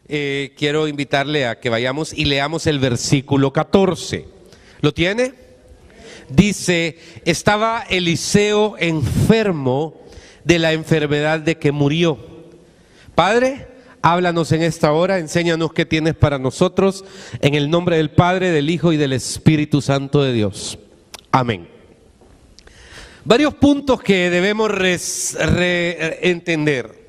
quiero invitarle a que vayamos y leamos el versículo 14. ¿Lo tiene? Dice: estaba Eliseo enfermo de la enfermedad de que murió. Padre, háblanos en esta hora, enséñanos qué tienes para nosotros, en el nombre del Padre, del Hijo y del Espíritu Santo de Dios. Amén. Varios puntos que debemos entender.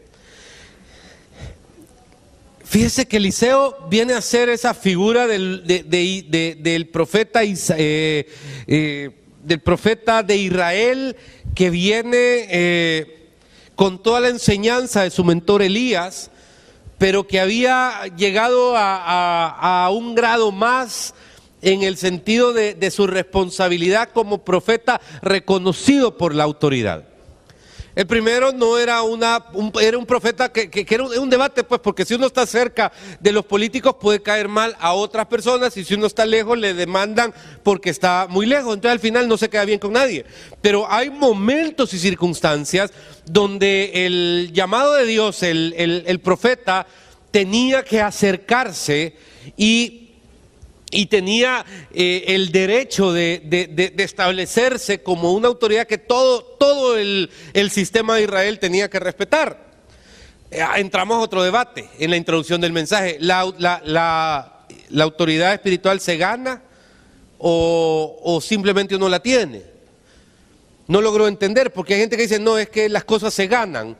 Fíjese que Eliseo viene a ser esa figura del profeta de Israel, que viene con toda la enseñanza de su mentor Elías, pero que había llegado a un grado más en el sentido de su responsabilidad como profeta reconocido por la autoridad. El primero no era era un profeta que era un debate, pues, porque si uno está cerca de los políticos puede caer mal a otras personas, y si uno está lejos le demandan porque está muy lejos, entonces al final no se queda bien con nadie. Pero hay momentos y circunstancias donde el llamado de Dios, el profeta, tenía que acercarse y tenía el derecho de establecerse como una autoridad que todo el sistema de Israel tenía que respetar. Entramos a otro debate en la introducción del mensaje. ¿La autoridad espiritual se gana o simplemente uno la tiene? No logro entender, porque hay gente que dice: no, es que las cosas se ganan.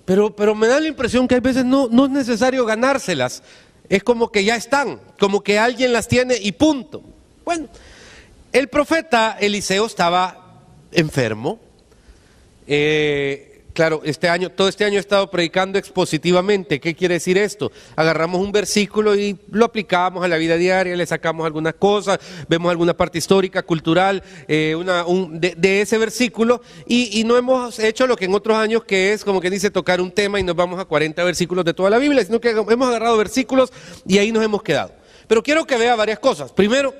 Pero me da la impresión que hay veces no es necesario ganárselas. Es como que ya están, como que alguien las tiene y punto. Bueno, el profeta Eliseo estaba enfermo. Claro, todo este año he estado predicando expositivamente. ¿Qué quiere decir esto? Agarramos un versículo y lo aplicamos a la vida diaria, le sacamos algunas cosas, vemos alguna parte histórica, cultural, de ese versículo, y no hemos hecho lo que en otros años, que es como que dice tocar un tema y nos vamos a 40 versículos de toda la Biblia, sino que hemos agarrado versículos y ahí nos hemos quedado. Pero quiero que vea varias cosas. Primero,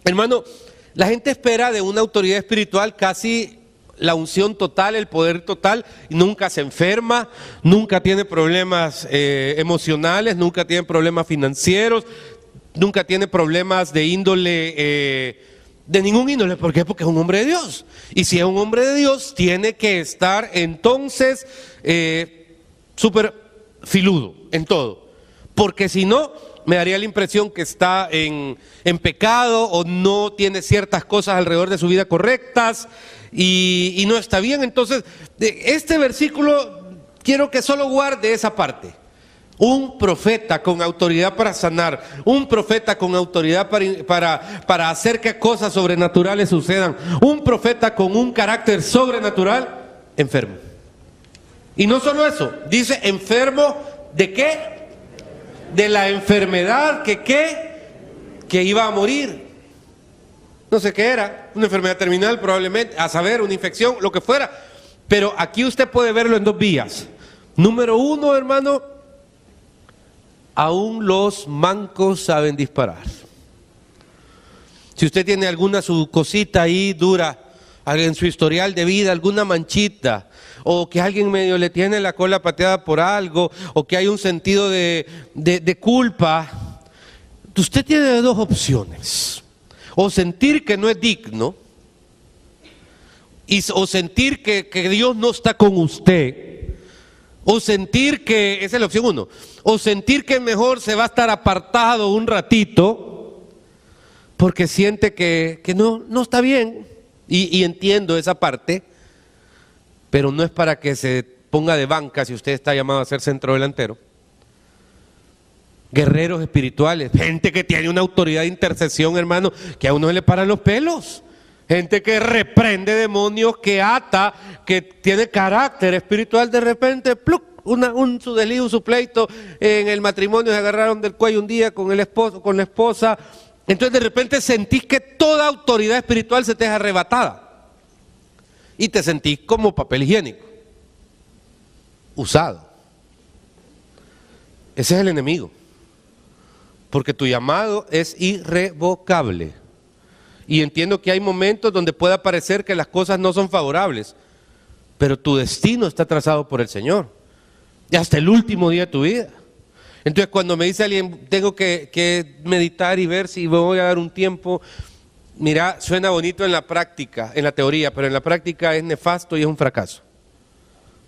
hermano, la gente espera de una autoridad espiritual casi la unción total, el poder total, y nunca se enferma, nunca tiene problemas emocionales, nunca tiene problemas financieros, nunca tiene problemas de índole, de ningún índole. ¿Por qué? Porque es un hombre de Dios. Y si es un hombre de Dios, tiene que estar entonces súper filudo en todo. Porque si no, me daría la impresión que está en pecado, o no tiene ciertas cosas alrededor de su vida correctas, y no está bien. Entonces, de este versículo quiero que solo guarde esa parte. Un profeta con autoridad para sanar, un profeta con autoridad para hacer que cosas sobrenaturales sucedan, un profeta con un carácter sobrenatural, enfermo. Y no solo eso, dice enfermo ¿de qué? De la enfermedad que iba a morir. No sé qué era, una enfermedad terminal probablemente, a saber, una infección, lo que fuera. Pero aquí usted puede verlo en dos vías. Número uno, hermano, aún los mancos saben disparar. Si usted tiene alguna su cosita ahí dura en su historial de vida, alguna manchita, o que alguien medio le tiene la cola pateada por algo, o que hay un sentido de culpa, usted tiene dos opciones: o sentir que no es digno, o sentir que Dios no está con usted, o sentir que, esa es la opción uno, o sentir que mejor se va a estar apartado un ratito porque siente que no está bien, y entiendo esa parte, pero no es para que se ponga de banca si usted está llamado a ser centro delantero. Guerreros espirituales, gente que tiene una autoridad de intercesión, hermano, que a uno le paran los pelos. Gente que reprende demonios, que ata, que tiene carácter espiritual. De repente, ¡pluc!, su desliz, su pleito en el matrimonio, se agarraron del cuello un día con el esposo, con la esposa. Entonces de repente sentís que toda autoridad espiritual se te es arrebatada y te sentís como papel higiénico, usado. Ese es el enemigo. Porque tu llamado es irrevocable. Y entiendo que hay momentos donde pueda parecer que las cosas no son favorables, pero tu destino está trazado por el Señor. Y hasta el último día de tu vida. Entonces cuando me dice alguien, tengo que meditar y ver si me voy a dar un tiempo, mira, suena bonito en la práctica, en la teoría, pero en la práctica es nefasto y es un fracaso.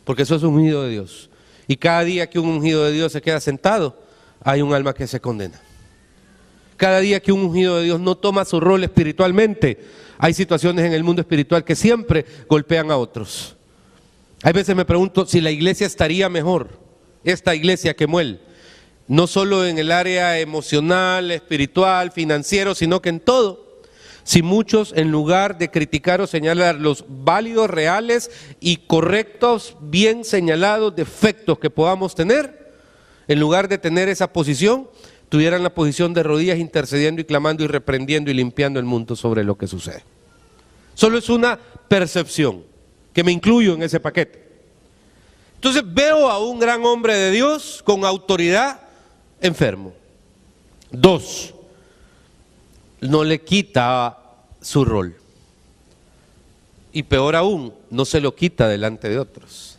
Porque eso es un ungido de Dios. Y cada día que un ungido de Dios se queda sentado, hay un alma que se condena. Cada día que un ungido de Dios no toma su rol espiritualmente, hay situaciones en el mundo espiritual que siempre golpean a otros. Hay veces me pregunto si la iglesia estaría mejor, esta iglesia que Muel, no solo en el área emocional, espiritual, financiero, sino que en todo. Si muchos, en lugar de criticar o señalar los válidos, reales y correctos, bien señalados defectos que podamos tener, en lugar de tener esa posición, tuvieran la posición de rodillas intercediendo y clamando y reprendiendo y limpiando el mundo sobre lo que sucede. Solo es una percepción, que me incluyo en ese paquete. Entonces veo a un gran hombre de Dios con autoridad enfermo. 2, no le quita su rol. Y peor aún, no se lo quita delante de otros.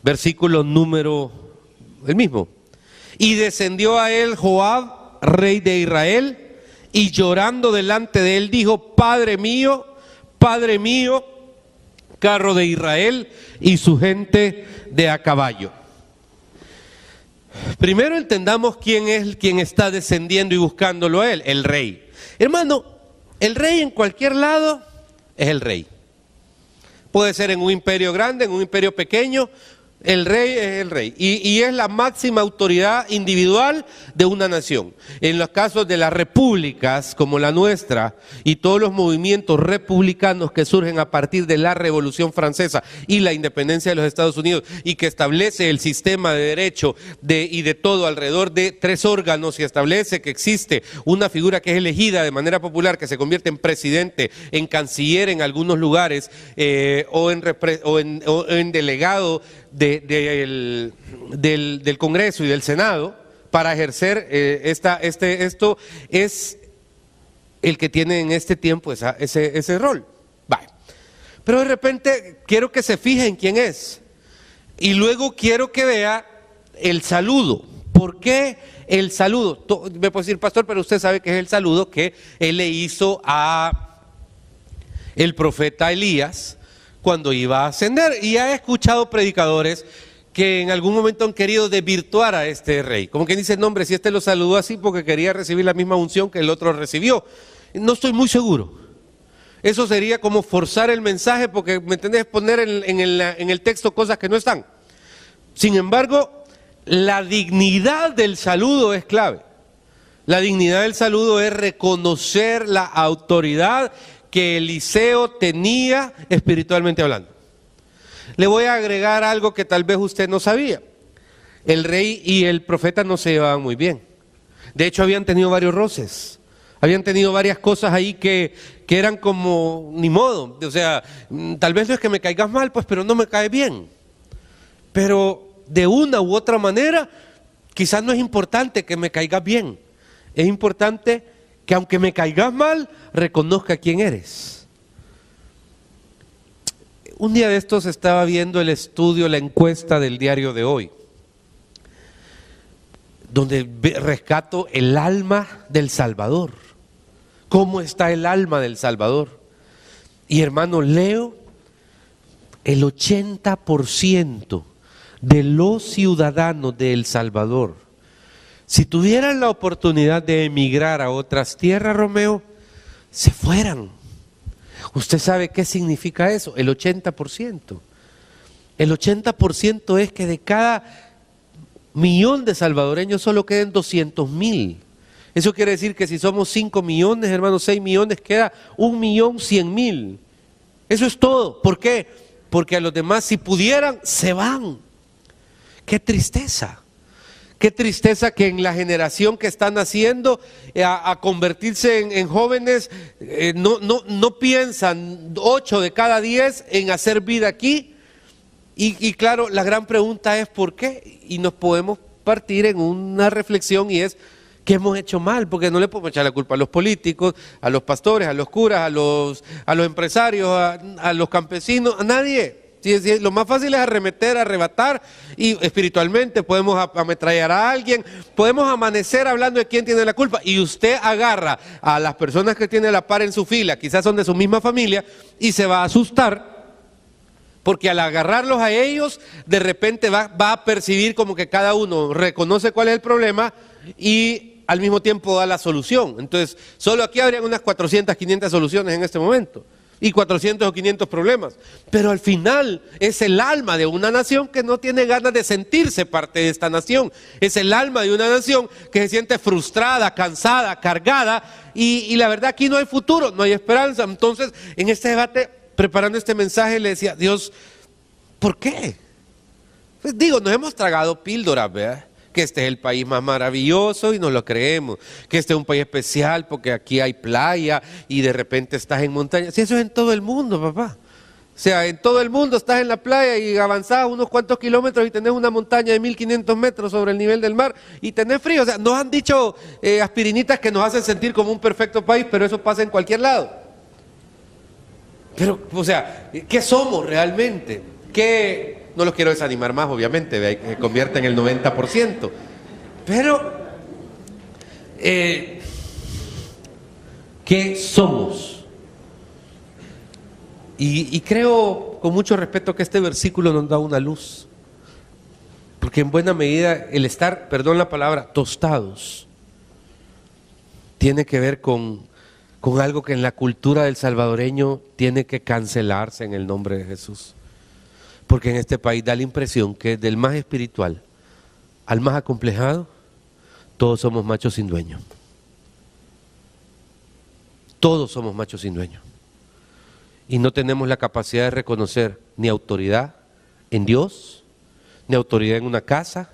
Versículo número, el mismo. Y descendió a él Joab, rey de Israel, y llorando delante de él dijo: Padre mío, carro de Israel y su gente de a caballo. Primero entendamos quién es quien está descendiendo y buscándolo a él, el rey. Hermano, el rey en cualquier lado es el rey. Puede ser en un imperio grande, en un imperio pequeño. El rey es el rey y es la máxima autoridad individual de una nación. En los casos de las repúblicas como la nuestra y todos los movimientos republicanos que surgen a partir de la Revolución Francesa y la independencia de los Estados Unidos y que establece el sistema de derecho y de todo alrededor de 3 órganos y establece que existe una figura que es elegida de manera popular, que se convierte en presidente, en canciller en algunos lugares o en delegado del Congreso y del Senado para ejercer esto es el que tiene en este tiempo ese rol. Vale. Pero de repente quiero que se fije en quién es y luego quiero que vea el saludo. ¿Por qué el saludo? Me puede decir, pastor, pero usted sabe que es el saludo que él le hizo a el profeta Elías cuando iba a ascender, y he escuchado predicadores que en algún momento han querido desvirtuar a este rey, como que dicen, no hombre, si este lo saludó así porque quería recibir la misma unción que el otro recibió. No estoy muy seguro. Eso sería como forzar el mensaje, porque me entendés, poner en el texto cosas que no están. Sin embargo, la dignidad del saludo es clave. La dignidad del saludo es reconocer la autoridad que Eliseo tenía espiritualmente hablando. Le voy a agregar algo que tal vez usted no sabía. El rey y el profeta no se llevaban muy bien. De hecho, habían tenido varios roces. Habían tenido varias cosas ahí que eran como, ni modo. O sea, tal vez no es que me caigas mal, pues, pero no me cae bien. Pero de una u otra manera, quizás no es importante que me caigas bien. Es importante que aunque me caigas mal, reconozca quién eres. Un día de estos estaba viendo el estudio, la encuesta del diario de hoy, donde rescato el alma del Salvador. ¿Cómo está el alma del Salvador? Y hermano, leo el 80% de los ciudadanos de El Salvador, si tuvieran la oportunidad de emigrar a otras tierras, Romeo, se fueran. ¿Usted sabe qué significa eso? El 80%. El 80% es que de cada 1.000.000 de salvadoreños solo queden 200.000. Eso quiere decir que si somos 5 millones, hermanos, 6 millones, queda 1.100.000. Eso es todo. ¿Por qué? Porque a los demás, si pudieran, se van. ¡Qué tristeza! Qué tristeza que en la generación que están naciendo a convertirse en jóvenes, no piensan 8 de cada 10 en hacer vida aquí. Y claro, la gran pregunta es ¿por qué? Y nos podemos partir en una reflexión y es ¿qué hemos hecho mal? Porque no le podemos echar la culpa a los políticos, a los pastores, a los curas, a los empresarios, a los campesinos, a nadie. Sí, sí, lo más fácil es arremeter, arrebatar, y espiritualmente podemos ametrallar a alguien, podemos amanecer hablando de quién tiene la culpa, y usted agarra a las personas que tiene la par en su fila, quizás son de su misma familia, y se va a asustar, porque al agarrarlos a ellos, de repente va a percibir como que cada uno reconoce cuál es el problema, y al mismo tiempo da la solución. Entonces, solo aquí habrían unas 400, 500 soluciones en este momento. Y 400 o 500 problemas, pero al final es el alma de una nación que no tiene ganas de sentirse parte de esta nación, es el alma de una nación que se siente frustrada, cansada, cargada, y la verdad aquí no hay futuro, no hay esperanza. Entonces en este debate, preparando este mensaje, le decía, Dios, ¿por qué? Pues digo, nos hemos tragado píldoras, ¿verdad? Que este es el país más maravilloso y nos lo creemos, que este es un país especial porque aquí hay playa y de repente estás en montaña. Si eso es en todo el mundo, papá. O sea, en todo el mundo estás en la playa y avanzás unos cuantos kilómetros y tenés una montaña de 1500 metros sobre el nivel del mar y tenés frío. O sea, nos han dicho aspirinitas que nos hacen sentir como un perfecto país, pero eso pasa en cualquier lado. Pero, o sea, ¿qué somos realmente? ¿Qué? No los quiero desanimar más, obviamente, se convierte en el 90%. Pero, ¿qué somos? Y creo con mucho respeto que este versículo nos da una luz. Porque en buena medida el estar, perdón la palabra, tostados, tiene que ver con algo que en la cultura del salvadoreño tiene que cancelarse en el nombre de Jesús. Porque en este país da la impresión que del más espiritual al más acomplejado, todos somos machos sin dueño. Todos somos machos sin dueño. Y no tenemos la capacidad de reconocer ni autoridad en Dios, ni autoridad en una casa.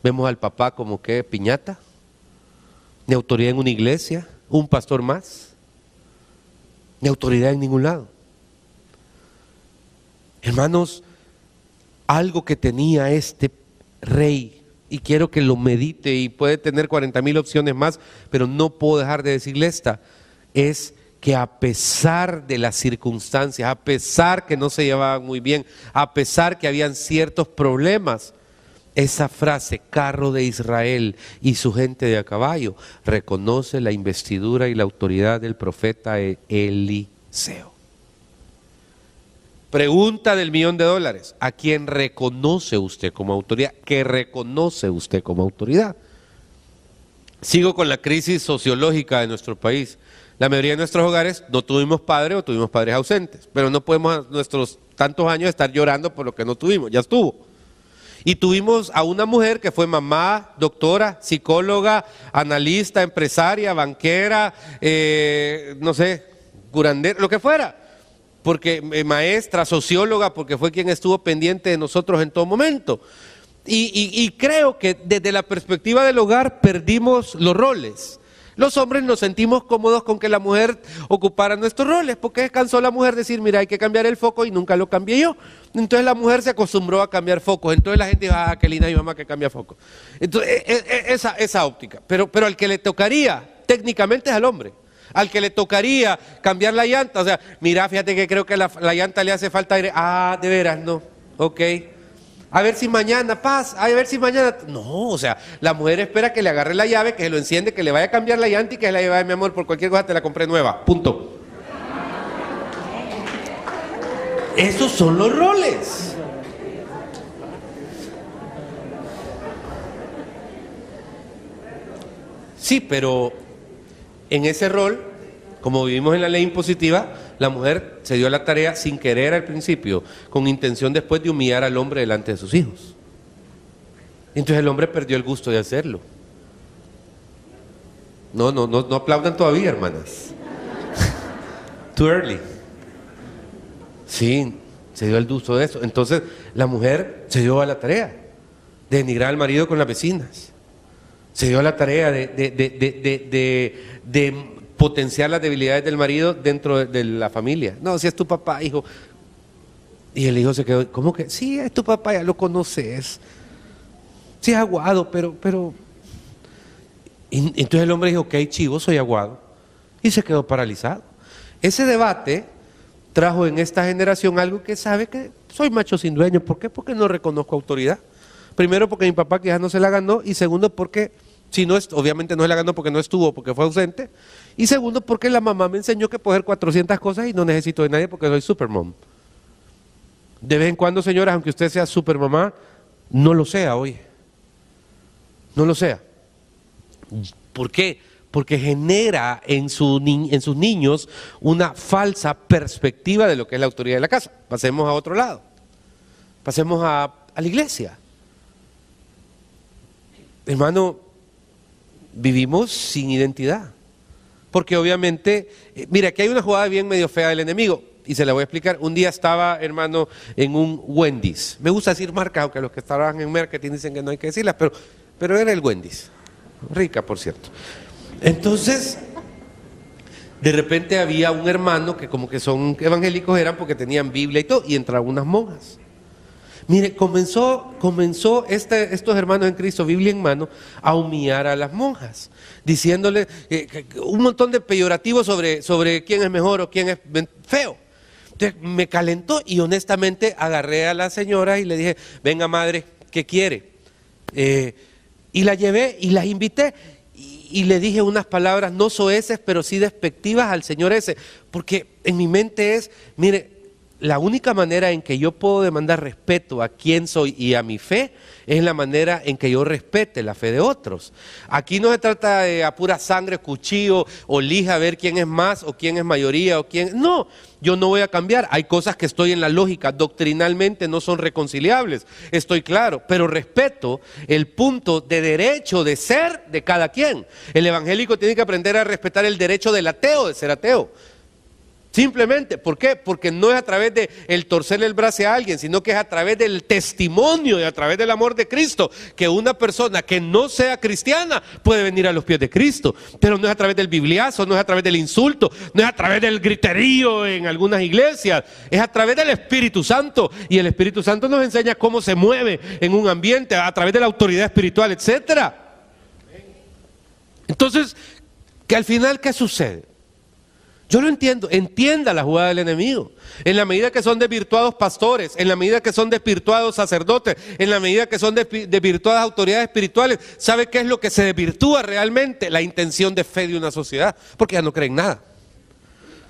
Vemos al papá como que piñata, ni autoridad en una iglesia, un pastor más, ni autoridad en ningún lado. Hermanos, algo que tenía este rey, y quiero que lo medite, y puede tener 40,000 opciones más, pero no puedo dejar de decirle esta, es que a pesar de las circunstancias, a pesar que no se llevaban muy bien, a pesar que habían ciertos problemas, esa frase, carro de Israel y su gente de a caballo, reconoce la investidura y la autoridad del profeta Eliseo. Pregunta del $1,000,000, ¿a quién reconoce usted como autoridad? ¿Qué reconoce usted como autoridad? Sigo con la crisis sociológica de nuestro país. La mayoría de nuestros hogares no tuvimos padres o tuvimos padres ausentes, pero no podemos a nuestros tantos años estar llorando por lo que no tuvimos, ya estuvo. Y tuvimos a una mujer que fue mamá, doctora, psicóloga, analista, empresaria, banquera, no sé, curandera, lo que fuera. Porque maestra, socióloga, porque fue quien estuvo pendiente de nosotros en todo momento. Y creo que desde la perspectiva del hogar perdimos los roles. Los hombres nos sentimos cómodos con que la mujer ocupara nuestros roles, porque descansó la mujer decir, mira, hay que cambiar el foco y nunca lo cambié yo. Entonces la mujer se acostumbró a cambiar focos. Entonces la gente dijo, ah, qué linda mi mamá que cambia focos. Entonces esa óptica. Pero al que le tocaría técnicamente es al hombre. Al que le tocaría cambiar la llanta, o sea, mira, fíjate que creo que la llanta le hace falta aire. Ah, de veras, no, ok. A ver si mañana, a ver si mañana. No, o sea, la mujer espera que le agarre la llave, que se lo enciende, que le vaya a cambiar la llanta y que la lleve, mi amor, por cualquier cosa te la compré nueva, punto. Esos son los roles. Sí, pero en ese rol, como vivimos en la ley impositiva, la mujer se dio la tarea sin querer al principio, con intención después de humillar al hombre delante de sus hijos. Entonces el hombre perdió el gusto de hacerlo. No aplaudan todavía, hermanas. Too early. Sí, se dio el gusto de eso. Entonces la mujer se dio a la tarea de denigrar al marido con las vecinas. Se dio a la tarea de potenciar las debilidades del marido dentro de la familia. No, si es tu papá, hijo. Y el hijo se quedó, ¿cómo que? Sí, es tu papá, ya lo conoces. Sí, es aguado, pero... Y entonces el hombre dijo, ok, chivo, soy aguado. Y se quedó paralizado. Ese debate trajo en esta generación algo que sabe que soy macho sin dueño. ¿Por qué? Porque no reconozco autoridad. Primero porque mi papá quizás no se la ganó, y segundo porque, si no obviamente no se la ganó porque no estuvo, porque fue ausente, y segundo porque la mamá me enseñó que puedo hacer 400 cosas y no necesito de nadie porque soy supermom. De vez en cuando, señoras, aunque usted sea supermamá, no lo sea hoy. No lo sea. ¿Por qué? Porque genera en sus niños una falsa perspectiva de lo que es la autoridad de la casa. Pasemos a otro lado. Pasemos a la iglesia. Hermano, vivimos sin identidad. Porque obviamente, mira, aquí hay una jugada bien medio fea del enemigo, y se la voy a explicar. Un día estaba, hermano, en un Wendy's. Me gusta decir marcas, aunque los que trabajan en marketing dicen que no hay que decirlas, pero era el Wendy's. Rica, por cierto. Entonces, de repente había un hermano que como que son evangélicos eran porque tenían Biblia y todo, y entraron unas monjas. Mire, comenzó estos hermanos en Cristo, Biblia en mano, a humillar a las monjas, diciéndole un montón de peyorativos sobre quién es mejor o quién es feo. Entonces me calentó y honestamente agarré a la señora y le dije, venga madre, ¿qué quiere? Y la llevé y las invité. Y le dije unas palabras no soeces, pero sí despectivas al señor ese, porque en mi mente es, mire, la única manera en que yo puedo demandar respeto a quién soy y a mi fe es la manera en que yo respete la fe de otros. Aquí no se trata de a pura sangre, cuchillo o lija a ver quién es más o quién es mayoría o quién... No, yo no voy a cambiar. Hay cosas que estoy en la lógica, doctrinalmente no son reconciliables, estoy claro, pero respeto el punto de derecho de ser de cada quien. El evangélico tiene que aprender a respetar el derecho del ateo de ser ateo. Simplemente, ¿por qué? Porque no es a través de el torcerle el brazo a alguien, sino que es a través del testimonio y a través del amor de Cristo que una persona que no sea cristiana puede venir a los pies de Cristo. Pero no es a través del bibliazo, no es a través del insulto, no es a través del griterío en algunas iglesias, es a través del Espíritu Santo. Y el Espíritu Santo nos enseña cómo se mueve en un ambiente, a través de la autoridad espiritual, etcétera. Entonces, que al final, ¿qué sucede? Yo lo entiendo, entienda la jugada del enemigo. En la medida que son desvirtuados pastores, en la medida que son desvirtuados sacerdotes, en la medida que son desvirtuadas autoridades espirituales, ¿sabe qué es lo que se desvirtúa realmente? La intención de fe de una sociedad, porque ya no creen nada.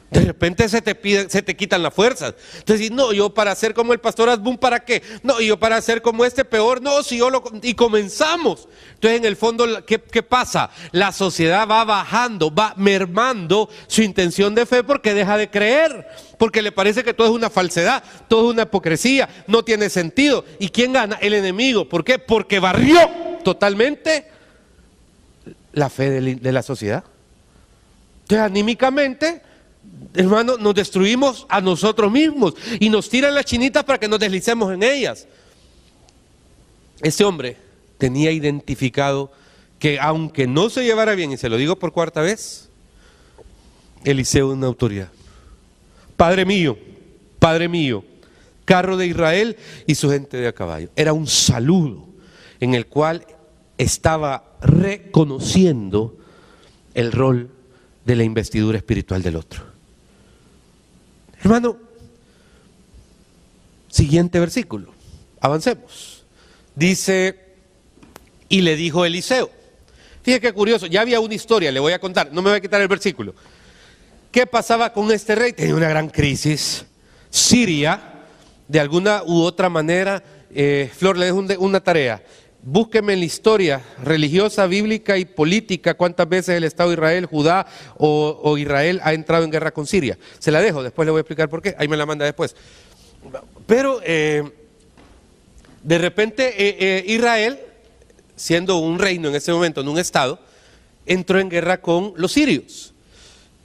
De repente se te quitan las fuerzas. Entonces, no, yo para ser como el pastor Asbun, ¿para qué? No, yo para ser como este peor, no, si yo y comenzamos. Entonces, en el fondo, ¿qué pasa? La sociedad va bajando, va mermando su intención de fe porque deja de creer, porque le parece que todo es una falsedad, todo es una hipocresía, no tiene sentido. ¿Y quién gana? El enemigo. ¿Por qué? Porque barrió totalmente la fe de la sociedad. Entonces, anímicamente, hermano, nos destruimos a nosotros mismos y nos tiran las chinitas para que nos deslicemos en ellas. Ese hombre tenía identificado que aunque no se llevara bien, y se lo digo por cuarta vez, Eliseo es una autoridad. Padre mío, carro de Israel y su gente de a caballo. Era un saludo en el cual estaba reconociendo el rol de la investidura espiritual del otro. Hermano, siguiente versículo, avancemos. Dice, y le dijo Eliseo. Fíjate qué curioso, ya había una historia, le voy a contar, no me voy a quitar el versículo. ¿Qué pasaba con este rey? Tenía una gran crisis. Siria, de alguna u otra manera, Flor, le dejo una tarea. Búsqueme en la historia religiosa, bíblica y política cuántas veces el Estado de Israel, Judá o Israel ha entrado en guerra con Siria. Se la dejo, después le voy a explicar por qué, ahí me la manda después. Pero de repente Israel, siendo un reino en ese momento, en un estado, entró en guerra con los sirios.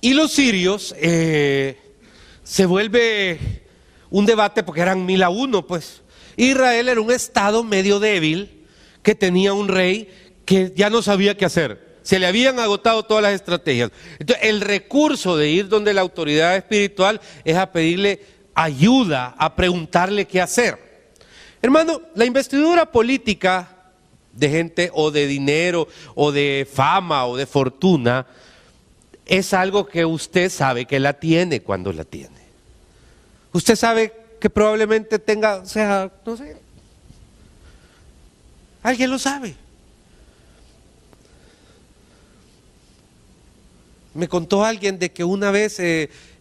Y los sirios se vuelve un debate porque eran 1000-1, pues. Israel era un estado medio débil, que tenía un rey que ya no sabía qué hacer. Se le habían agotado todas las estrategias. Entonces, el recurso de ir donde la autoridad espiritual es a pedirle ayuda, a preguntarle qué hacer. Hermano, la investidura política de gente o de dinero o de fama o de fortuna es algo que usted sabe que la tiene cuando la tiene. Usted sabe que probablemente tenga, o sea, no sé, alguien lo sabe. Me contó alguien de que una vez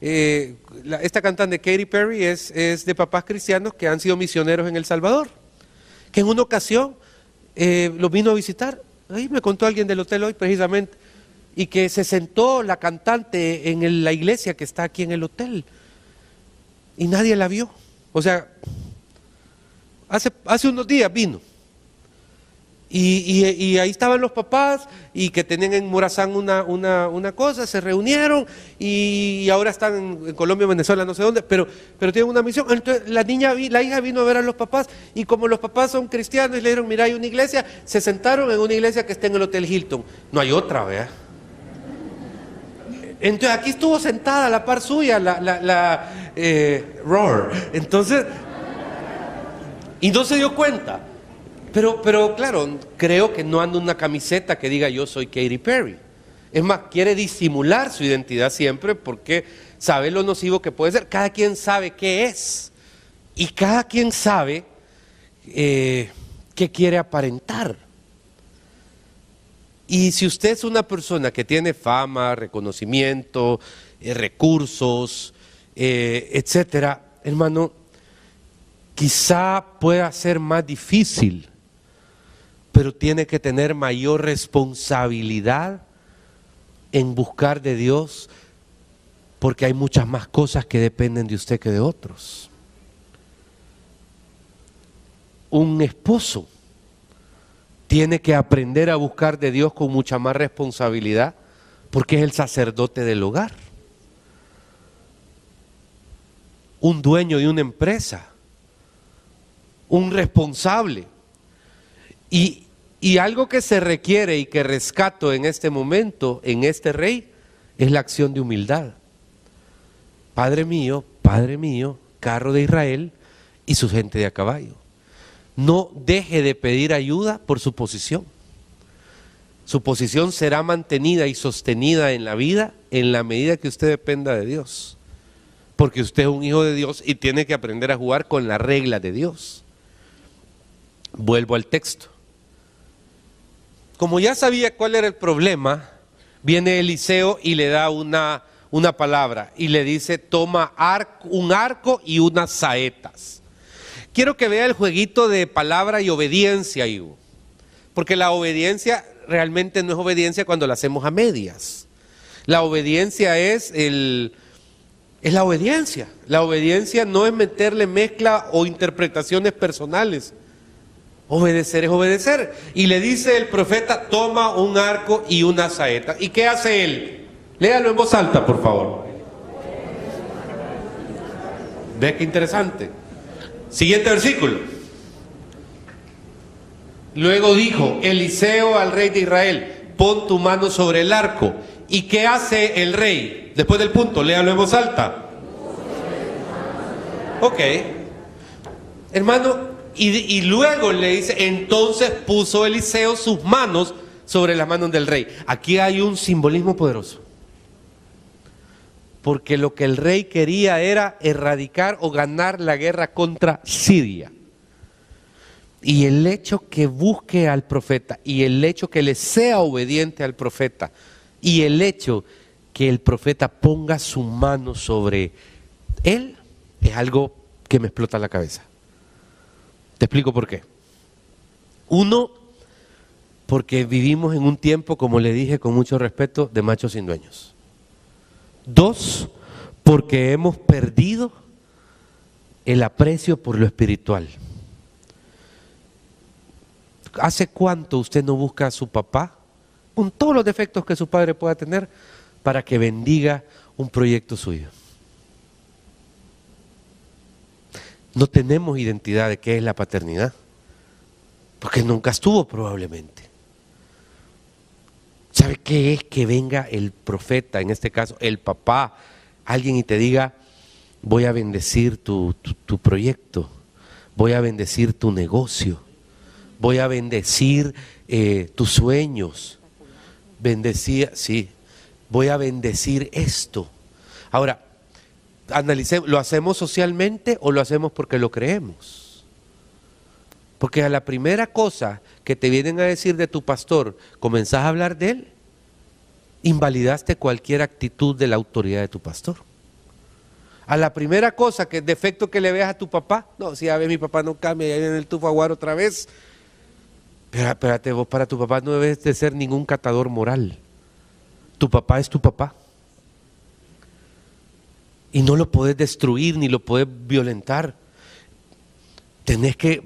esta cantante Katy Perry es de papás cristianos que han sido misioneros en El Salvador, que en una ocasión lo vino a visitar. Ahí me contó alguien del hotel hoy precisamente, y que se sentó la cantante en la iglesia que está aquí en el hotel y nadie la vio. O sea, hace unos días vino. Y ahí estaban los papás y que tenían en Morazán una cosa, se reunieron y ahora están en Colombia, Venezuela, no sé dónde, pero tienen una misión. Entonces la hija vino a ver a los papás y como los papás son cristianos y le dijeron, mira, hay una iglesia, se sentaron en una iglesia que está en el Hotel Hilton. No hay otra, ¿verdad? Entonces aquí estuvo sentada a la par suya Roar. Entonces, y no se dio cuenta. Pero claro, creo que no anda una camiseta que diga yo soy Katy Perry. Es más, quiere disimular su identidad siempre porque sabe lo nocivo que puede ser. Cada quien sabe qué es y cada quien sabe qué quiere aparentar. Y si usted es una persona que tiene fama, reconocimiento, recursos, etcétera, hermano, quizá pueda ser más difícil, pero tiene que tener mayor responsabilidad en buscar de Dios, porque hay muchas más cosas que dependen de usted que de otros. Un esposo tiene que aprender a buscar de Dios con mucha más responsabilidad, porque es el sacerdote del hogar. Un dueño de una empresa, un responsable. Y algo que se requiere y que rescato en este momento, en este rey, es la acción de humildad. Padre mío, carro de Israel y su gente de a caballo. No deje de pedir ayuda por su posición. Su posición será mantenida y sostenida en la vida en la medida que usted dependa de Dios. Porque usted es un hijo de Dios y tiene que aprender a jugar con las reglas de Dios. Vuelvo al texto. Como ya sabía cuál era el problema, viene Eliseo y le da una palabra y le dice, toma un arco y unas saetas. Quiero que vea el jueguito de palabra y obediencia, Ivo, porque la obediencia realmente no es obediencia cuando la hacemos a medias. La obediencia es la obediencia. La obediencia no es meterle mezcla o interpretaciones personales. Obedecer es obedecer. Y le dice el profeta, toma un arco y una saeta. ¿Y qué hace él? Léalo en voz alta, por favor. Ve qué interesante. Siguiente versículo. Luego dijo Eliseo al rey de Israel, pon tu mano sobre el arco. ¿Y qué hace el rey? Después del punto, léalo en voz alta. Ok. Hermano, y luego le dice, entonces puso Eliseo sus manos sobre las manos del rey. Aquí hay un simbolismo poderoso. Porque lo que el rey quería era erradicar o ganar la guerra contra Siria. Y el hecho que busque al profeta, y el hecho que le sea obediente al profeta, y el hecho que el profeta ponga su mano sobre él, es algo que me explota la cabeza. Te explico por qué. Uno, porque vivimos en un tiempo, como le dije con mucho respeto, de machos sin dueños. Dos, porque hemos perdido el aprecio por lo espiritual. ¿Hace cuánto usted no busca a su papá, con todos los defectos que su padre pueda tener, para que bendiga un proyecto suyo? No tenemos identidad de qué es la paternidad, porque nunca estuvo probablemente. ¿Sabe qué es que venga el profeta, en este caso el papá, alguien y te diga, voy a bendecir tu proyecto, voy a bendecir tu negocio, voy a bendecir tus sueños, voy a bendecir esto? Ahora, analicemos, ¿lo hacemos socialmente o lo hacemos porque lo creemos? Porque a la primera cosa que te vienen a decir de tu pastor, comenzás a hablar de él, invalidaste cualquier actitud de la autoridad de tu pastor. A la primera cosa, que defecto que le veas a tu papá, no, si ya ves mi papá no cambia, ya viene el tufo aguar otra vez. Pero espérate, vos para tu papá no debes de ser ningún catador moral. Tu papá es tu papá. Y no lo podés destruir ni lo podés violentar. Tenés que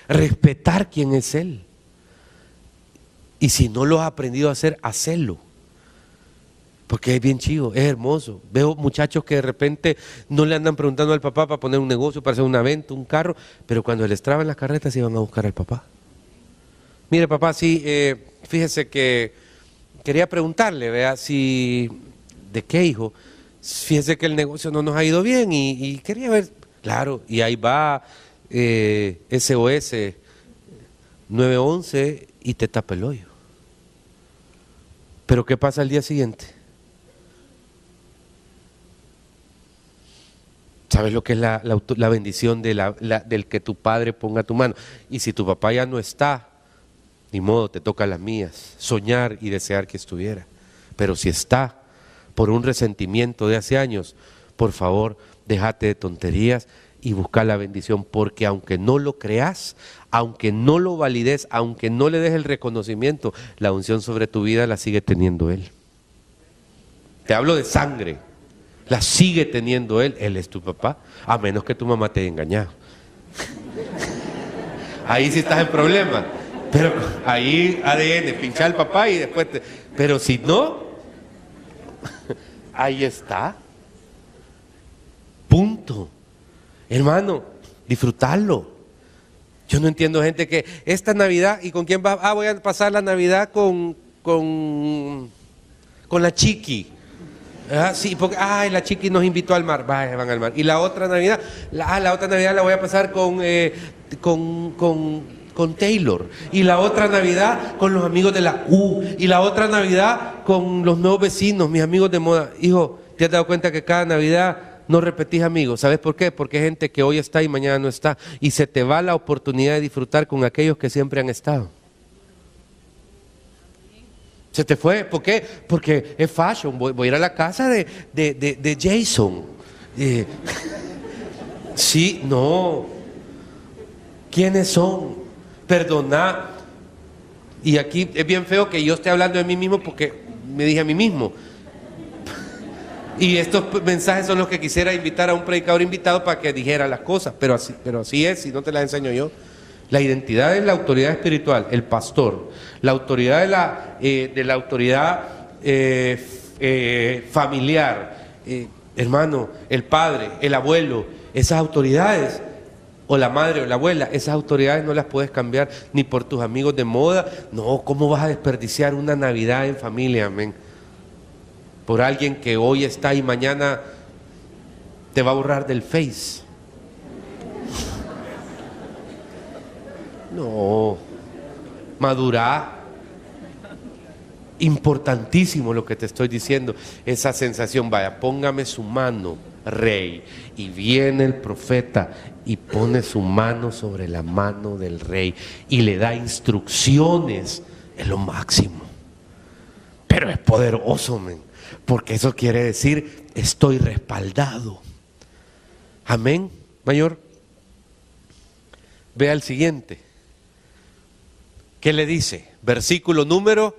respetar quién es él. Y si no lo has aprendido a hacer, hacelo. Porque es bien chido, es hermoso. Veo muchachos que de repente no le andan preguntando al papá para poner un negocio, para hacer una venta, un carro, pero cuando les traban las carretas se iban a buscar al papá. Mire papá, sí, fíjese que quería preguntarle, vea, si, ¿de qué hijo? Fíjese que el negocio no nos ha ido bien y quería ver, claro, y ahí va SOS 911 y te tapa el hoyo. Pero ¿qué pasa al día siguiente? ¿Sabes lo que es la bendición del que tu padre ponga tu mano? Y si tu papá ya no está, ni modo, te toca las mías, soñar y desear que estuviera. Pero si está, por un resentimiento de hace años, por favor, déjate de tonterías y busca la bendición, porque aunque no lo creas, aunque no lo valides, aunque no le des el reconocimiento, la unción sobre tu vida la sigue teniendo Él. Te hablo de sangre, la sigue teniendo Él es tu papá, a menos que tu mamá te haya engañado. Ahí sí estás en problema, pero ahí ADN, pincha al papá y después pero si no, ahí está. Punto. Hermano, disfrutarlo. Yo no entiendo gente que esta Navidad, ¿y con quién vas? Ah, voy a pasar la Navidad con la Chiqui. Ah, sí, porque la Chiqui nos invitó al mar, van al mar. Y la otra Navidad, la otra Navidad la voy a pasar con Taylor. Y la otra Navidad con los amigos de la U. Y la otra Navidad con los nuevos vecinos, mis amigos de moda. Hijo, ¿te has dado cuenta que cada Navidad no repetís amigos? ¿Sabes por qué? Porque hay gente que hoy está y mañana no está. Y se te va la oportunidad de disfrutar con aquellos que siempre han estado. Se te fue. ¿Por qué? Porque es fashion. Voy a ir a la casa de Jason. Sí, no. ¿Quiénes son? Perdona. Y aquí es bien feo que yo esté hablando de mí mismo porque me dije a mí mismo. Y estos mensajes son los que quisiera invitar a un predicador invitado para que dijera las cosas, pero así es, y no te las enseño yo. La identidad es la autoridad espiritual, el pastor. La autoridad de la autoridad familiar, hermano, el padre, el abuelo, esas autoridades, o la madre o la abuela, esas autoridades no las puedes cambiar ni por tus amigos de moda. No, ¿cómo vas a desperdiciar una Navidad en familia, amén? Por alguien que hoy está y mañana te va a borrar del Face. No, madurá. Importantísimo lo que te estoy diciendo, esa sensación. Vaya, póngame su mano, rey. Y viene el profeta y pone su mano sobre la mano del rey y le da instrucciones. Es lo máximo. Pero es poderoso, men. Porque eso quiere decir, estoy respaldado. Amén, mayor. Vea el siguiente. ¿Qué le dice? Versículo número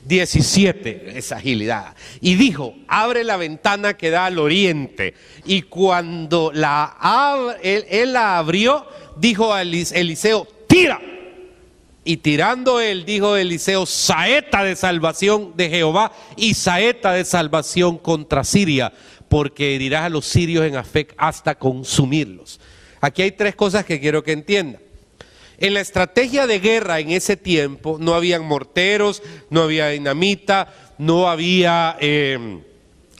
17, esa agilidad. Y dijo, abre la ventana que da al oriente. Y cuando él la abrió, dijo a Eliseo, tira. Y tirando él, dijo Eliseo, saeta de salvación de Jehová y saeta de salvación contra Siria, porque herirás a los sirios en Afec hasta consumirlos. Aquí hay tres cosas que quiero que entiendan. En la estrategia de guerra en ese tiempo no habían morteros, no había dinamita, no había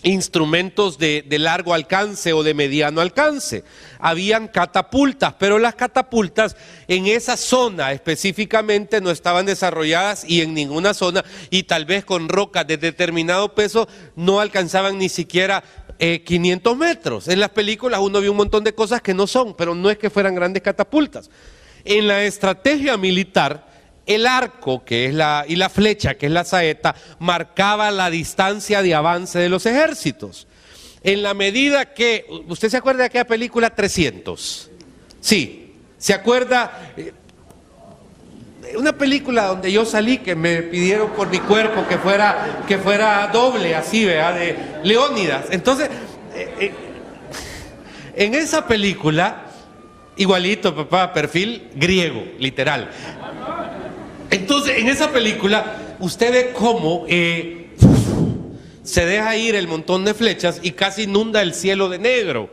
instrumentos de largo alcance o de mediano alcance. Habían catapultas, pero las catapultas en esa zona específicamente no estaban desarrolladas, y en ninguna zona, y tal vez con rocas de determinado peso no alcanzaban ni siquiera 500 metros. En las películas uno vio un montón de cosas que no son, pero no es que fueran grandes catapultas. En la estrategia militar, el arco, y la flecha, que es la saeta, marcaba la distancia de avance de los ejércitos. En la medida que, ¿usted se acuerda de aquella película 300? Sí, ¿se acuerda? Una película donde yo salí, que me pidieron por mi cuerpo que fuera doble, así, ¿verdad? De Leónidas. Entonces, en esa película, igualito, papá, perfil griego, literal. Entonces, en esa película, usted ve cómo se deja ir el montón de flechas y casi inunda el cielo de negro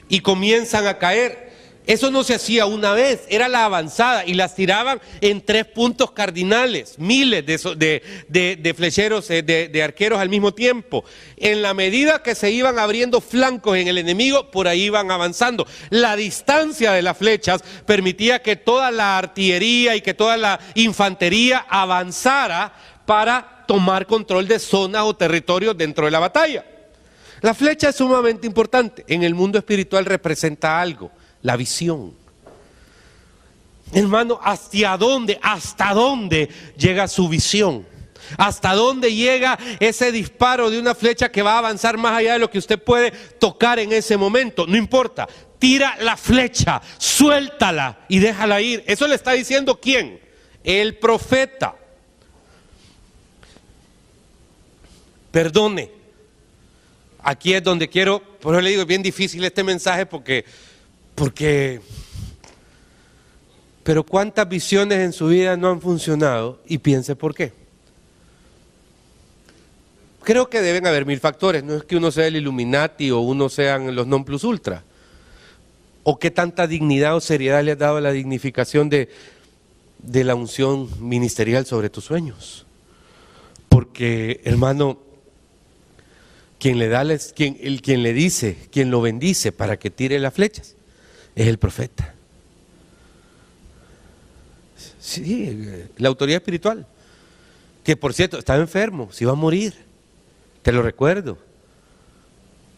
y comienzan a caer. Eso no se hacía una vez, era la avanzada, y las tiraban en 3 puntos cardinales, miles de flecheros, de arqueros al mismo tiempo. En la medida que se iban abriendo flancos en el enemigo, por ahí iban avanzando. La distancia de las flechas permitía que toda la artillería y que toda la infantería avanzara para tomar control de zonas o territorios dentro de la batalla. La flecha es sumamente importante. En el mundo espiritual representa algo: la visión. Hermano, ¿hasta dónde llega su visión? ¿Hasta dónde llega ese disparo de una flecha que va a avanzar más allá de lo que usted puede tocar en ese momento? No importa, tira la flecha, suéltala y déjala ir. Eso le está diciendo ¿quién? El profeta. Perdone. Aquí es donde quiero, por eso le digo, es bien difícil este mensaje porque pero cuántas visiones en su vida no han funcionado, y piense por qué. Creo que deben haber 1000 factores. No es que uno sea el Illuminati o uno sean los non plus ultra, o qué tanta dignidad o seriedad le has dado a la dignificación de la unción ministerial sobre tus sueños. Porque, hermano, quien le dice, quien lo bendice para que tire las flechas, es el profeta. Sí, la autoridad espiritual, que por cierto estaba enfermo, se iba a morir, te lo recuerdo.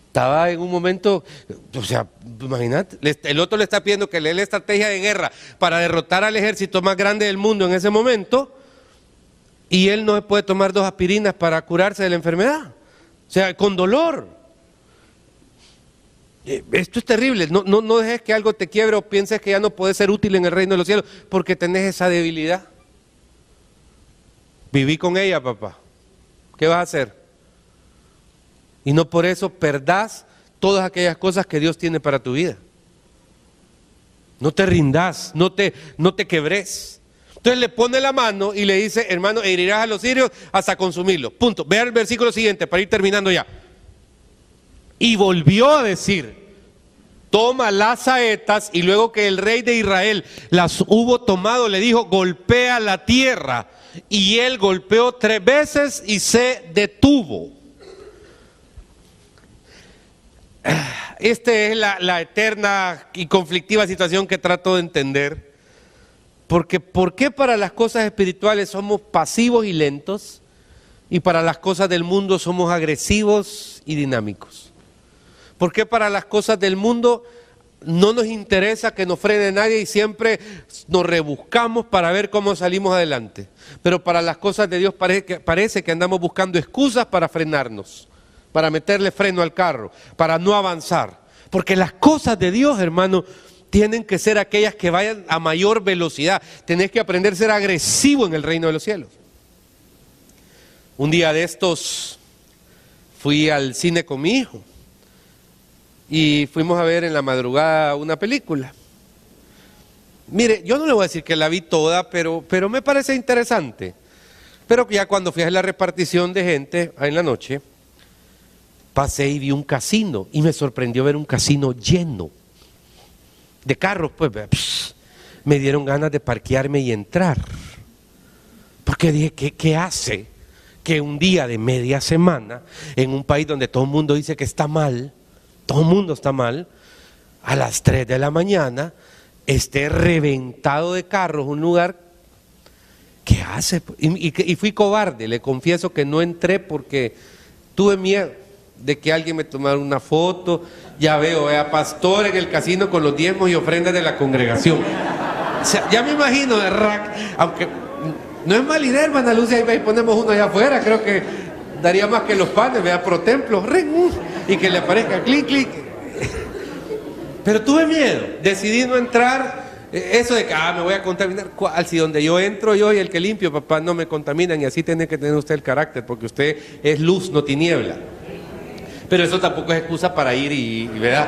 Estaba en un momento, o sea, imagínate, el otro le está pidiendo que le dé la estrategia de guerra para derrotar al ejército más grande del mundo en ese momento, y él no puede tomar 2 aspirinas para curarse de la enfermedad, o sea, con dolor. Esto es terrible. No dejes que algo te quiebre o pienses que ya no puedes ser útil en el reino de los cielos porque tenés esa debilidad. Viví con ella, papá. ¿Qué vas a hacer? Y no por eso perdás todas aquellas cosas que Dios tiene para tu vida. No te rindas, no te quebres. Entonces le pone la mano y le dice: hermano, herirás a los sirios hasta consumirlos. Punto. Vea el versículo siguiente para ir terminando ya. Y volvió a decir: toma las saetas. Y luego que el rey de Israel las hubo tomado, le dijo: golpea la tierra. Y él golpeó 3 veces y se detuvo. Esta es la eterna y conflictiva situación que trato de entender. Porque ¿por qué para las cosas espirituales somos pasivos y lentos, y para las cosas del mundo somos agresivos y dinámicos? ¿Por qué para las cosas del mundo no nos interesa que nos frene nadie y siempre nos rebuscamos para ver cómo salimos adelante? Pero para las cosas de Dios parece que andamos buscando excusas para frenarnos, para meterle freno al carro, para no avanzar. Porque las cosas de Dios, hermano, tienen que ser aquellas que vayan a mayor velocidad. Tenés que aprender a ser agresivo en el reino de los cielos. Un día de estos fui al cine con mi hijo y fuimos a ver en la madrugada una película. Mire, yo no le voy a decir que la vi toda, pero me parece interesante. Pero ya cuando fui a la repartición de gente en la noche, pasé y vi un casino, y me sorprendió ver un casino lleno de carros. Pues me dieron ganas de parquearme y entrar, porque dije, ¿qué hace que un día de media semana, en un país donde todo el mundo dice que está mal, todo el mundo está mal, a las 3 de la mañana esté reventado de carros un lugar? ¿Qué hace? Y fui cobarde, le confieso que no entré porque tuve miedo de que alguien me tomara una foto. Ya veo a pastor en el casino con los diezmos y ofrendas de la congregación. O sea, ya me imagino, aunque no es mala idea, hermana Lucia, ahí ponemos uno allá afuera, creo que daría más que los panes, vea, pro templo, y que le aparezca clic, clic. Pero tuve miedo, decidí no entrar. Eso de que me voy a contaminar, ¿cuál? Si donde yo entro yo y el que limpio, papá, no me contaminan, y así tiene que tener usted el carácter, porque usted es luz, no tiniebla. Pero eso tampoco es excusa para ir y ¿verdad?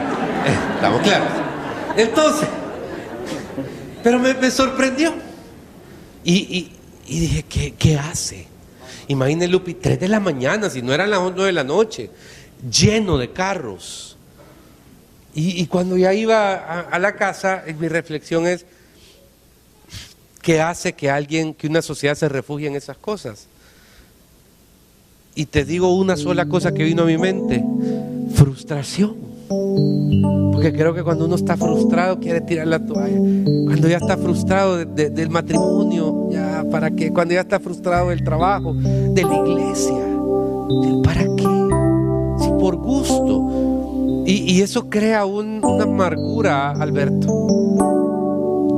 Estamos claros. Entonces, pero me sorprendió. Y dije, ¿qué hace? Imagínese, Lupi, 3 de la mañana, si no eran las 9 de la noche, lleno de carros. Y cuando ya iba a la casa, mi reflexión es, ¿qué hace que una sociedad se refugie en esas cosas? Y te digo una sola cosa que vino a mi mente: frustración. Porque creo que cuando uno está frustrado quiere tirar la toalla. Cuando ya está frustrado del matrimonio, ya para qué. Cuando ya está frustrado del trabajo, de la iglesia, ¿para qué? Si por gusto. Y eso crea una amargura, Alberto,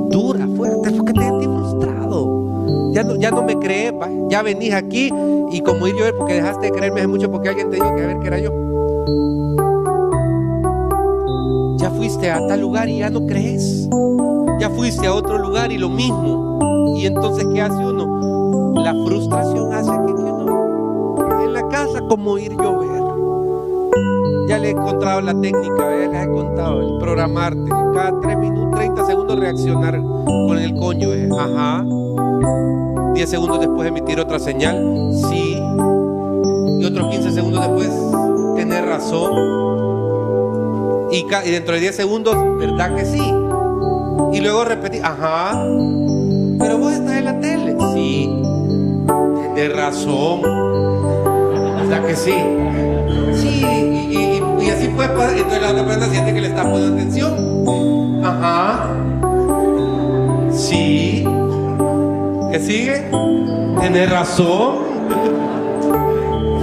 dura, fuerte, porque te sentís frustrado. Ya no me crees, ya venís aquí y como ir yo, porque dejaste de creerme hace mucho porque alguien te dijo que a ver que era yo. Ya fuiste a tal lugar y ya no crees. Ya fuiste a otro lugar y lo mismo. Y entonces, ¿qué hace uno? La frustración hace que uno en la casa como ir llover. Ya le he encontrado la técnica, ya les he contado, el programarte, cada 3 minutos, 30 segundos reaccionar con el cónyuge, ajá, 10 segundos después emitir otra señal, sí, y otros 15 segundos después, tener razón, y dentro de 10 segundos, ¿verdad que sí? Y luego repetir, ajá, pero vos estás en la tele, sí, tener razón, ¿verdad que sí? Sí, y así pues, entonces la otra persona siente que le está poniendo atención. Ajá. Sí. ¿Qué sigue? Tienes razón.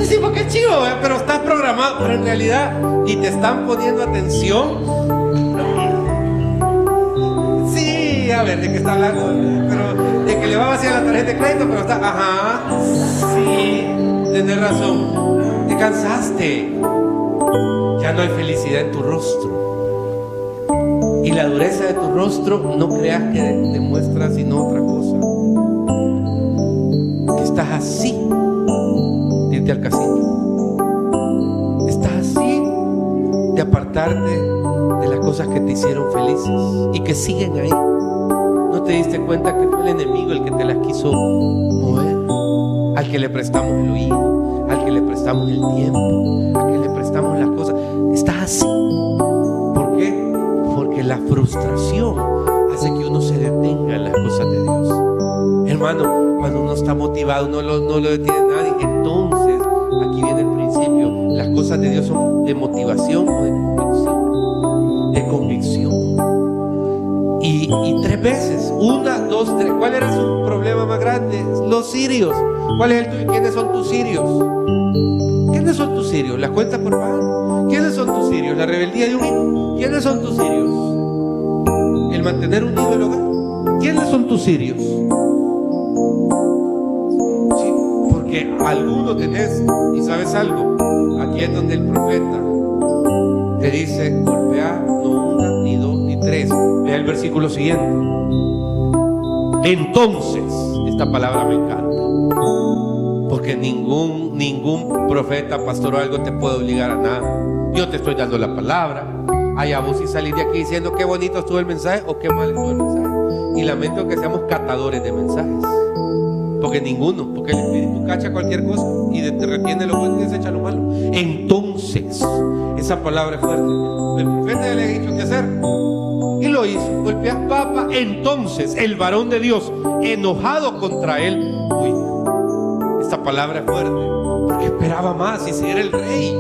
Sí, porque es chivo, pero estás programado, pero en realidad, y te están poniendo atención. Sí, a ver, ¿de qué está hablando? Pero de que le va a vaciar la tarjeta de crédito, pero está, ajá. Sí, tienes razón. Te cansaste, ya no hay felicidad en tu rostro, y la dureza de tu rostro no creas que demuestra sino otra cosa, que estás así de irte al casino, estás así de apartarte de las cosas que te hicieron felices y que siguen ahí. No te diste cuenta que fue el enemigo el que te las quiso mover, al que le prestamos el oído, al que le prestamos el tiempo, al que le prestamos las cosas. Estás así. ¿Por qué? Porque la frustración hace que uno se detenga en las cosas de Dios. Hermano, cuando uno está motivado, no lo detiene nadie. Entonces, aquí viene el principio. Las cosas de Dios son de motivación o de convicción. De convicción. Y 3 veces, 1, 2, 3. ¿Cuál era su problema más grande? Los sirios. ¿Cuál es el tuyo? ¿Quiénes son tus sirios? ¿Quiénes son tus sirios? ¿Las cuentas por pagar? ¿Quiénes son tus sirios? ¿La rebeldía de un hijo? ¿Quiénes son tus sirios? ¿El mantener un hijo en el hogar? ¿Quiénes son tus sirios? Sí, porque alguno tenés, y sabes algo, aquí es donde el profeta te dice, golpea no 1, ni 2, ni 3. Vea el versículo siguiente. Entonces, esta palabra me encanta, porque ningún profeta, pastor o algo te puede obligar a nada. Yo te estoy dando la palabra. Allá vos y salir de aquí diciendo qué bonito estuvo el mensaje o qué mal estuvo el mensaje. Y lamento que seamos catadores de mensajes, porque el Espíritu cacha cualquier cosa y te retiene lo bueno y desecha lo malo. Entonces, esa palabra es fuerte. El profeta le ha dicho qué hacer y lo hizo. Golpeas papa. Entonces el varón de Dios, enojado contra él, Esta palabra es fuerte, porque esperaba más y si era el rey.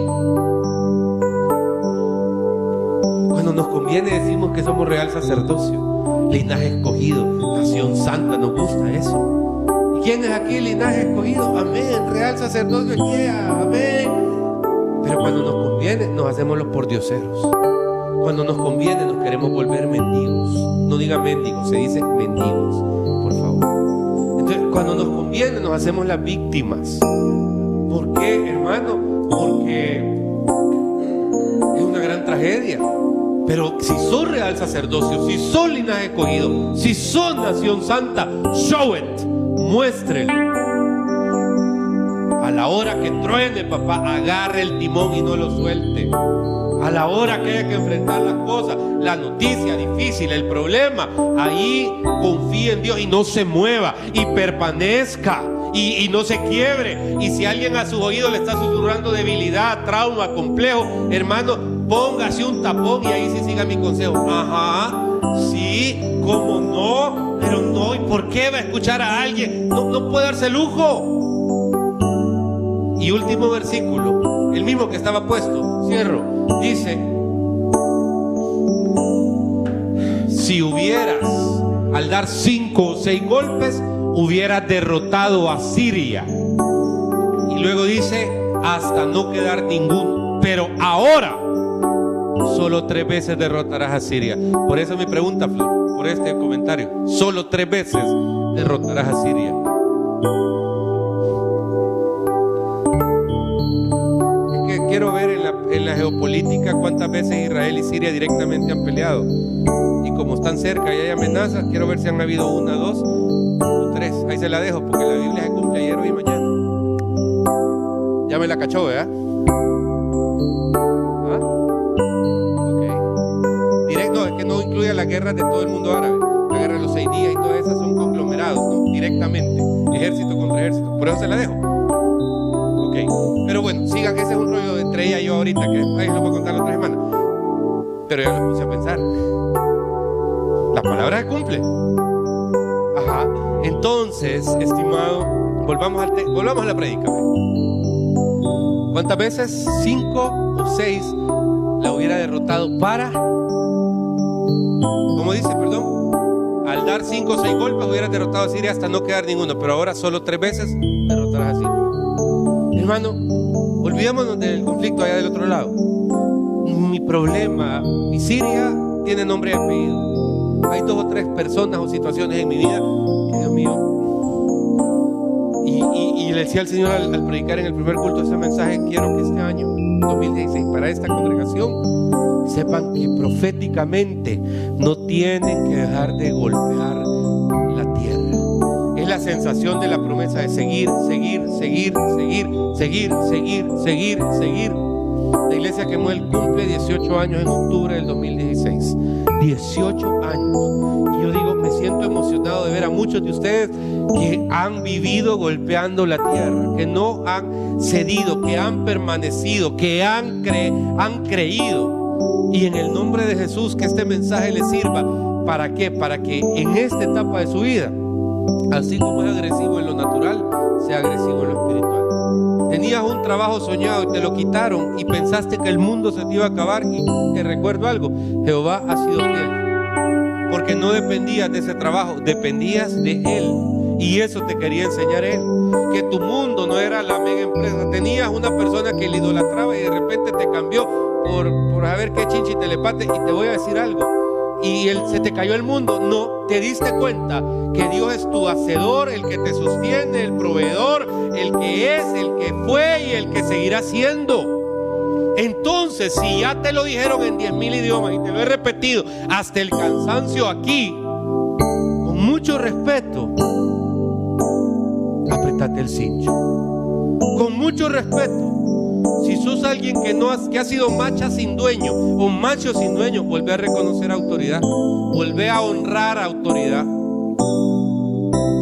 Cuando nos conviene decimos que somos real sacerdocio, linaje escogido, nación santa, nos gusta eso. ¿Y quién es aquí el linaje escogido? Amén, real sacerdocio, yeah, amén. Pero cuando nos conviene nos hacemos los pordioseros. Cuando nos conviene nos queremos volver mendigos. No diga mendigos, se dice mendigos, por favor. Entonces, cuando nos conviene nos hacemos las víctimas. ¿Por qué, hermano? Porque es una gran tragedia. Pero si son real sacerdocio, si son linaje escogido, si son nación santa, show it, muéstrelo. A la hora que truene, papá, agarre el timón y no lo suelte. A la hora que haya que enfrentar las cosas, la noticia difícil, el problema, ahí confíe en Dios y no se mueva y permanezca y no se quiebre. Y si alguien a sus oídos le está susurrando debilidad, trauma, complejo, hermano, póngase un tapón y ahí sí siga mi consejo. Ajá, sí, cómo no, pero no, ¿y por qué va a escuchar a alguien? No puede darse lujo. Y último versículo, el mismo que estaba puesto, cierro, dice: si hubieras, al dar 5 o 6 golpes, hubieras derrotado a Siria. Y luego dice, hasta no quedar ninguno. Pero ahora, solo 3 veces derrotarás a Siria. Por eso mi pregunta, Flor, por este comentario, solo 3 veces derrotarás a Siria. Quiero ver en la geopolítica cuántas veces Israel y Siria directamente han peleado. Y como están cerca y hay amenazas, quiero ver si han habido 1, 2 o 3. Ahí se la dejo porque la Biblia se cumple ayer, hoy y mañana. Ya me la cachó, ¿verdad? ¿Ah? Ok. No, es que no incluye las guerras de todo el mundo árabe. La guerra de los 6 días y todas esas son conglomerados, ¿no? Directamente. Ejército contra ejército. Por eso se la dejo. Pero bueno, sigan, ese es un rollo entre ella y yo ahorita, que ahí lo voy a contar la otra semana. Pero ya lo puse a pensar. La palabra se cumple. Ajá. Entonces, estimado, volvamos a la prédica. ¿Cuántas veces? 5 o 6 la hubiera derrotado para... ¿Cómo dice, perdón? Al dar 5 o 6 golpes hubiera derrotado a Siria hasta no quedar ninguno. Pero ahora solo 3 veces derrotarás a Siria. Hermano, olvidémonos del conflicto allá del otro lado. Mi problema, mi Siria tiene nombre y apellido. Hay 2 o 3 personas o situaciones en mi vida que, Dios mío, y le decía al Señor al predicar en el primer culto ese mensaje: quiero que este año 2016 para esta congregación sepan que proféticamente no tienen que dejar de golpear la tierra. Es la sensación de la promesa de seguir. La iglesia quemó el cumple 18 años en octubre del 2016. 18 años. Y yo digo, me siento emocionado de ver a muchos de ustedes que han vivido golpeando la tierra, que no han cedido, que han permanecido, que han creído. Y en el nombre de Jesús, que este mensaje les sirva. ¿Para qué? Para que en esta etapa de su vida, así como es agresivo en lo natural, sea agresivo en lo espiritual. Tenías un trabajo soñado y te lo quitaron y pensaste que el mundo se te iba a acabar, y te recuerdo algo: Jehová ha sido fiel, porque no dependías de ese trabajo, dependías de Él. Y eso te quería enseñar Él, que tu mundo no era la mega empresa. Tenías una persona que le idolatraba y de repente te cambió por saber qué chinchi telepate. Y te voy a decir algo, y se te cayó el mundo. No, te diste cuenta que Dios es tu hacedor, el que te sostiene, el proveedor, el que es, el que fue y el que seguirá siendo. Entonces, si ya te lo dijeron en 10,000 idiomas y te lo he repetido hasta el cansancio aquí, con mucho respeto, apretate el cincho. Con mucho respeto. Si sos alguien que ha sido macha sin dueño o macho sin dueño, vuelve a reconocer autoridad, vuelve a honrar autoridad.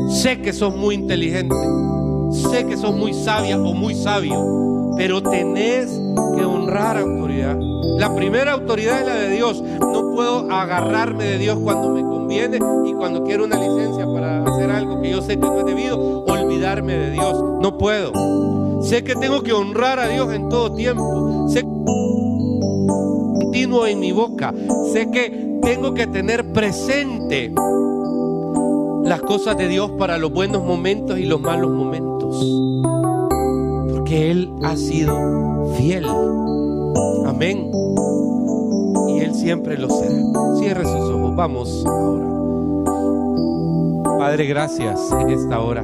Sé que sos muy inteligente, sé que sos muy sabia o muy sabio, pero tenés que que honrar autoridad. La primera autoridad es la de Dios. No puedo agarrarme de Dios cuando me conviene y cuando quiero una licencia para hacer algo que yo sé que no es debido, olvidarme de Dios. No puedo. Sé que tengo que honrar a Dios en todo tiempo. Sé que continuo en mi boca. Sé que tengo que tener presente las cosas de Dios para los buenos momentos y los malos momentos, porque Él ha sido fiel. Amén. Y Él siempre lo será. Cierre sus ojos. Vamos ahora. Padre, gracias en esta hora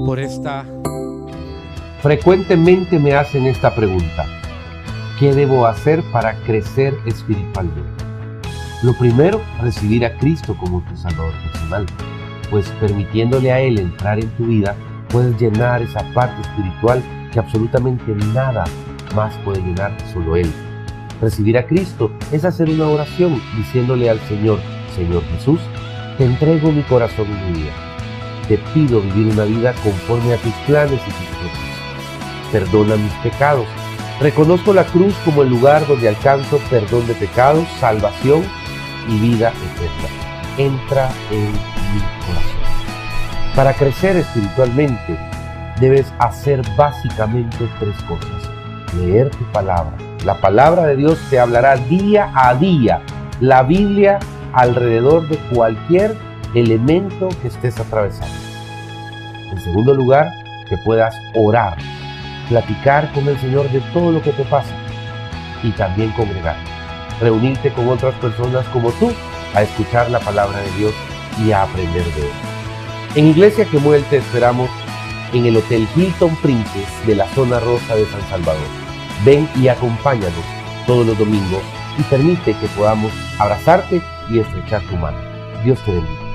por esta. Frecuentemente me hacen esta pregunta: ¿qué debo hacer para crecer espiritualmente? Lo primero, recibir a Cristo como tu Salvador personal, pues permitiéndole a Él entrar en tu vida, puedes llenar esa parte espiritual que absolutamente nada más puede llenar, solo Él. Recibir a Cristo es hacer una oración diciéndole al Señor: Señor Jesús, te entrego mi corazón y mi vida. Te pido vivir una vida conforme a tus planes y tus propósitos. Perdona mis pecados. Reconozco la cruz como el lugar donde alcanzo perdón de pecados, salvación y vida eterna. Entra en mi corazón. Para crecer espiritualmente, debes hacer básicamente 3 cosas. Leer tu palabra. La palabra de Dios te hablará día a día. La Biblia alrededor de cualquier elemento que estés atravesando. En segundo lugar, que puedas orar, platicar con el Señor de todo lo que te pasa y también congregar. Reunirte con otras personas como tú a escuchar la palabra de Dios y a aprender de Él. En Iglesia Quemuel te esperamos en el Hotel Hilton Princess de la Zona Rosa de San Salvador. Ven y acompáñanos todos los domingos y permite que podamos abrazarte y estrechar tu mano. Dios te bendiga.